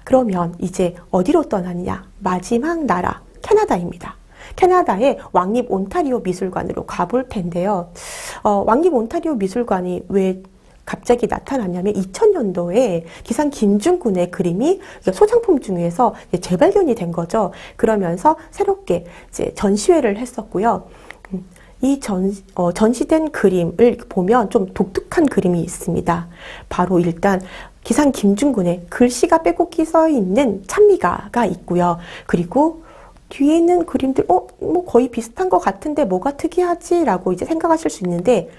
그러면 이제 어디로 떠나느냐? 마지막 나라 캐나다입니다. 캐나다의 왕립 온타리오 미술관으로 가볼 텐데요. 왕립 온타리오 미술관이 왜 갑자기 나타났냐면 2000년도에 기상 김중군의 그림이 소장품 중에서 재발견이 된 거죠. 그러면서 새롭게 이제 전시회를 했었고요. 이 전시된 그림을 보면 좀 독특한 그림이 있습니다. 바로 일단 기상 김중군의 글씨가 빼곡히 써 있는 찬미가가 있고요. 그리고 뒤에 있는 그림들, 뭐 거의 비슷한 것 같은데 뭐가 특이하지? 라고 이제 생각하실 수 있는데,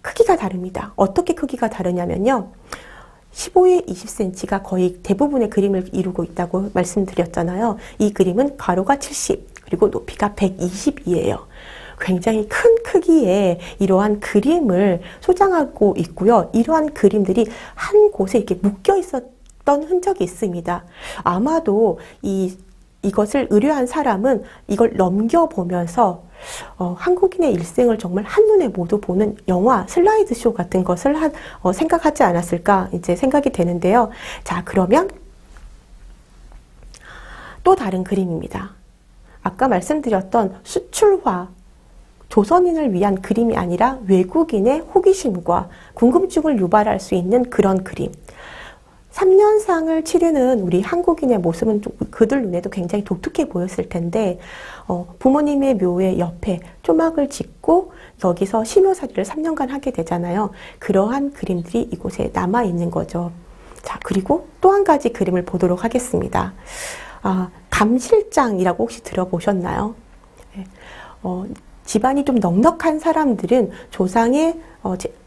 크기가 다릅니다. 어떻게 크기가 다르냐면요. 15에 20cm가 거의 대부분의 그림을 이루고 있다고 말씀드렸잖아요. 이 그림은 가로가 70, 그리고 높이가 120이에요. 굉장히 큰 크기의 이러한 그림을 소장하고 있고요. 이러한 그림들이 한 곳에 이렇게 묶여 있었던 흔적이 있습니다. 아마도 이것을 의뢰한 사람은 이걸 넘겨보면서 한국인의 일생을 정말 한눈에 모두 보는 영화, 슬라이드 쇼 같은 것을 생각하지 않았을까 이제 생각이 되는데요. 자, 그러면 또 다른 그림입니다. 아까 말씀드렸던 수출화, 조선인을 위한 그림이 아니라 외국인의 호기심과 궁금증을 유발할 수 있는 그런 그림. 3년상을 치르는 우리 한국인의 모습은 좀 그들 눈에도 굉장히 독특해 보였을 텐데 부모님의 묘의 옆에 초막을 짓고 여기서 심효살이를 3년간 하게 되잖아요. 그러한 그림들이 이곳에 남아있는 거죠. 자, 그리고 또 한 가지 그림을 보도록 하겠습니다. 감실장이라고 혹시 들어보셨나요? 집안이 좀 넉넉한 사람들은 조상의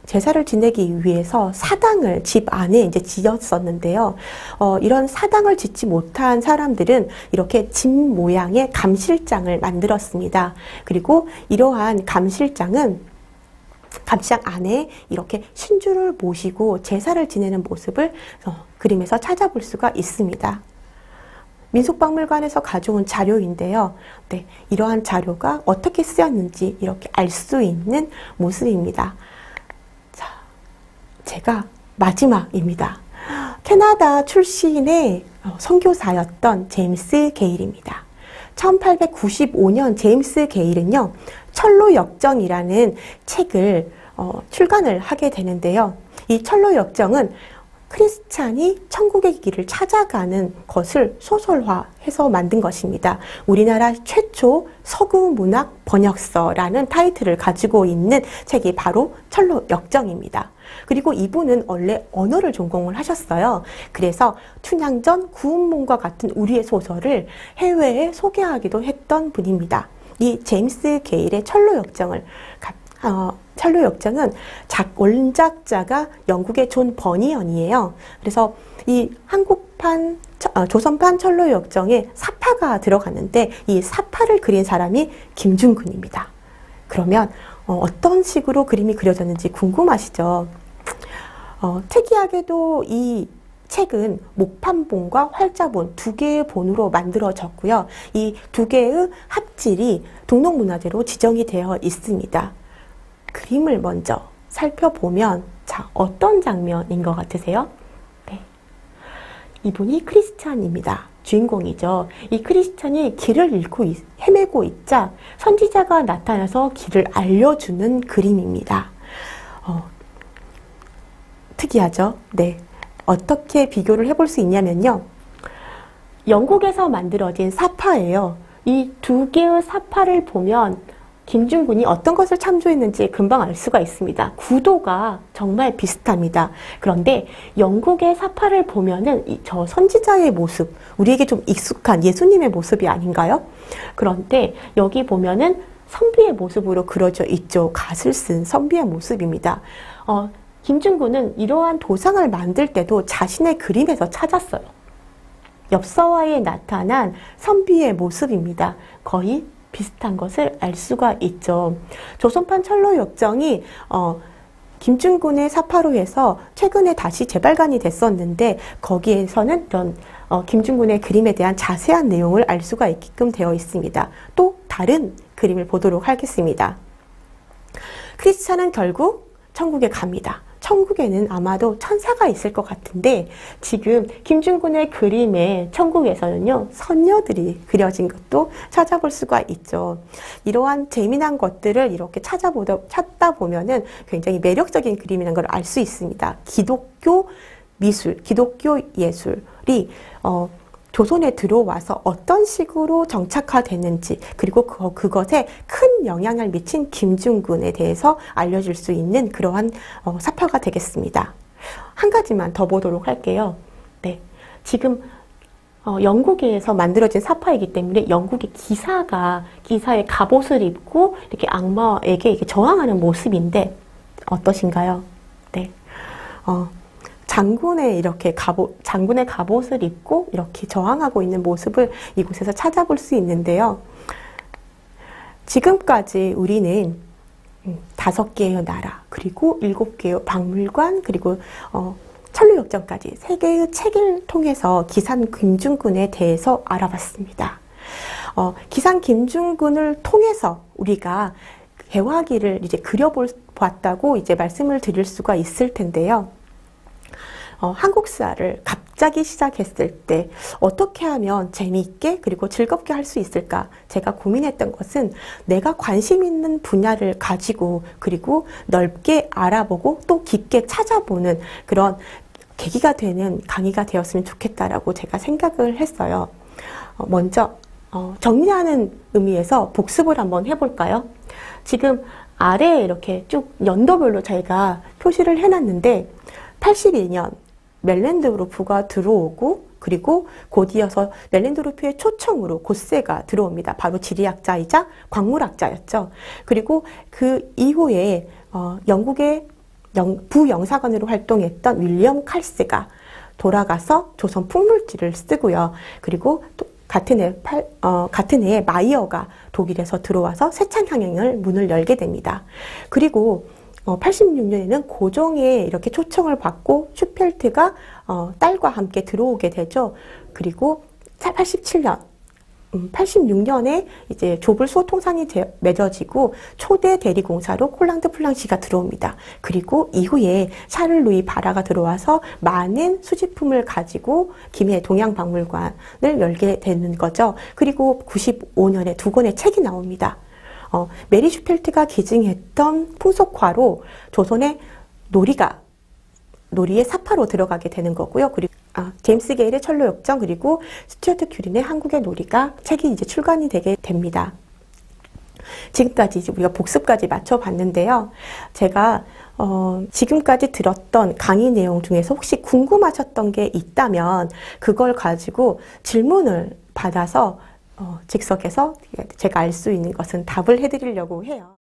제사를 지내기 위해서 사당을 집 안에 이제 지었었는데요. 이런 사당을 짓지 못한 사람들은 이렇게 집 모양의 감실장을 만들었습니다. 그리고 이러한 감실장 안에 이렇게 신주를 모시고 제사를 지내는 모습을 그림에서 찾아볼 수가 있습니다. 민속박물관에서 가져온 자료인데요. 네, 이러한 자료가 어떻게 쓰였는지 이렇게 알 수 있는 모습입니다. 자, 제가 마지막입니다. 캐나다 출신의 선교사였던 제임스 게일입니다. 1895년 제임스 게일은요, 철로역정이라는 책을 출간을 하게 되는데요. 이 철로역정은 크리스찬이 천국의 길을 찾아가는 것을 소설화해서 만든 것입니다. 우리나라 최초 서구문학 번역서라는 타이틀을 가지고 있는 책이 바로 철로역정입니다. 그리고 이분은 원래 언어를 전공을 하셨어요. 그래서 춘향전, 구운몽과 같은 우리의 소설을 해외에 소개하기도 했던 분입니다. 이 제임스 게일의 철로역정은 원작자가 영국의 존 버니언이에요. 그래서 이 한국판, 조선판 철로역정에 사파가 들어갔는데 이 사파를 그린 사람이 김중근입니다. 그러면 어떤 식으로 그림이 그려졌는지 궁금하시죠? 특이하게도 이 책은 목판본과 활자본 두 개의 본으로 만들어졌고요. 이 두 개의 합질이 등록문화재로 지정이 되어 있습니다. 그림을 먼저 살펴보면 자, 어떤 장면인 것 같으세요? 네. 이분이 크리스찬입니다. 주인공이죠. 이 크리스찬이 길을 잃고 헤매고 있자 선지자가 나타나서 길을 알려주는 그림입니다. 특이하죠? 네. 어떻게 비교를 해볼 수 있냐면요. 영국에서 만들어진 사파예요. 이 두 개의 사파를 보면 김중군이 어떤 것을 참조했는지 금방 알 수가 있습니다. 구도가 정말 비슷합니다. 그런데 영국의 사파를 보면은 저 선지자의 모습, 우리에게 좀 익숙한 예수님의 모습이 아닌가요? 그런데 여기 보면은 선비의 모습으로 그려져 있죠. 갓을 쓴 선비의 모습입니다. 김중군은 이러한 도상을 만들 때도 자신의 그림에서 찾았어요. 엽서화에 나타난 선비의 모습입니다. 거의 비슷한 것을 알 수가 있죠. 조선판 철로역정이 김중군의 사파로 해서 최근에 다시 재발간이 됐었는데 거기에서는 이런 김중군의 그림에 대한 자세한 내용을 알 수가 있게끔 되어 있습니다. 또 다른 그림을 보도록 하겠습니다. 크리스찬은 결국 천국에 갑니다. 천국에는 아마도 천사가 있을 것 같은데 지금 김중군의 그림에 천국에서는요 선녀들이 그려진 것도 찾아볼 수가 있죠. 이러한 재미난 것들을 이렇게 찾다 보면은 굉장히 매력적인 그림이라는 걸 알 수 있습니다. 기독교 미술, 기독교 예술이 조선에 들어와서 어떤 식으로 정착화됐는지, 그리고 그것에 큰 영향을 미친 김중군에 대해서 알려줄 수 있는 그러한 사파가 되겠습니다. 한 가지만 더 보도록 할게요. 네, 지금 영국에서 만들어진 사파이기 때문에 영국의 기사의 갑옷을 입고 이렇게 악마에게 이렇게 저항하는 모습인데 어떠신가요? 네. 장군의 갑옷을 입고 이렇게 저항하고 있는 모습을 이곳에서 찾아볼 수 있는데요. 지금까지 우리는 5개의 나라, 그리고 7개의 박물관, 그리고 천루역정까지 3개의 책을 통해서 기산 김중군에 대해서 알아봤습니다. 기산 김중군을 통해서 우리가 개화기를 이제 그려봤다고 이제 말씀을 드릴 수가 있을 텐데요. 한국사를 갑자기 시작했을 때 어떻게 하면 재미있게 그리고 즐겁게 할 수 있을까? 제가 고민했던 것은 내가 관심 있는 분야를 가지고 그리고 넓게 알아보고 또 깊게 찾아보는 그런 계기가 되는 강의가 되었으면 좋겠다라고 제가 생각을 했어요. 먼저 정리하는 의미에서 복습을 한번 해볼까요? 지금 아래에 이렇게 쭉 연도별로 저희가 표시를 해놨는데 82년 멜랜드루프가 들어오고 그리고 곧이어서 멜랜드루프의 초청으로 고세가 들어옵니다. 바로 지리학자이자 광물학자였죠. 그리고 그 이후에 영국의 부영사관으로 활동했던 윌리엄 칼스가 돌아가서 조선 풍물지를 쓰고요. 그리고 또 같은 해에 마이어가 독일에서 들어와서 세찬항행을 문을 열게 됩니다. 그리고 86년에는 고종에 이렇게 초청을 받고 슈펠트가 딸과 함께 들어오게 되죠. 그리고 86년에 이제 조불 수호통상이 맺어지고 초대 대리공사로 콜랑드 플랑시가 들어옵니다. 그리고 이후에 샤를 루이 바라가 들어와서 많은 수집품을 가지고 김해 동양박물관을 열게 되는 거죠. 그리고 95년에 2권의 책이 나옵니다. 메리 슈펠트가 기증했던 풍속화로 조선의 놀이의 사파로 들어가게 되는 거고요. 그리고 제임스 게일의 천루역정 그리고 스튜어트 큐린의 한국의 놀이가 책이 이제 출간이 되게 됩니다. 지금까지 이제 우리가 복습까지 맞춰봤는데요. 제가 지금까지 들었던 강의 내용 중에서 혹시 궁금하셨던 게 있다면 그걸 가지고 질문을 받아서 즉석에서 제가 알 수 있는 것은 답을 해드리려고 해요.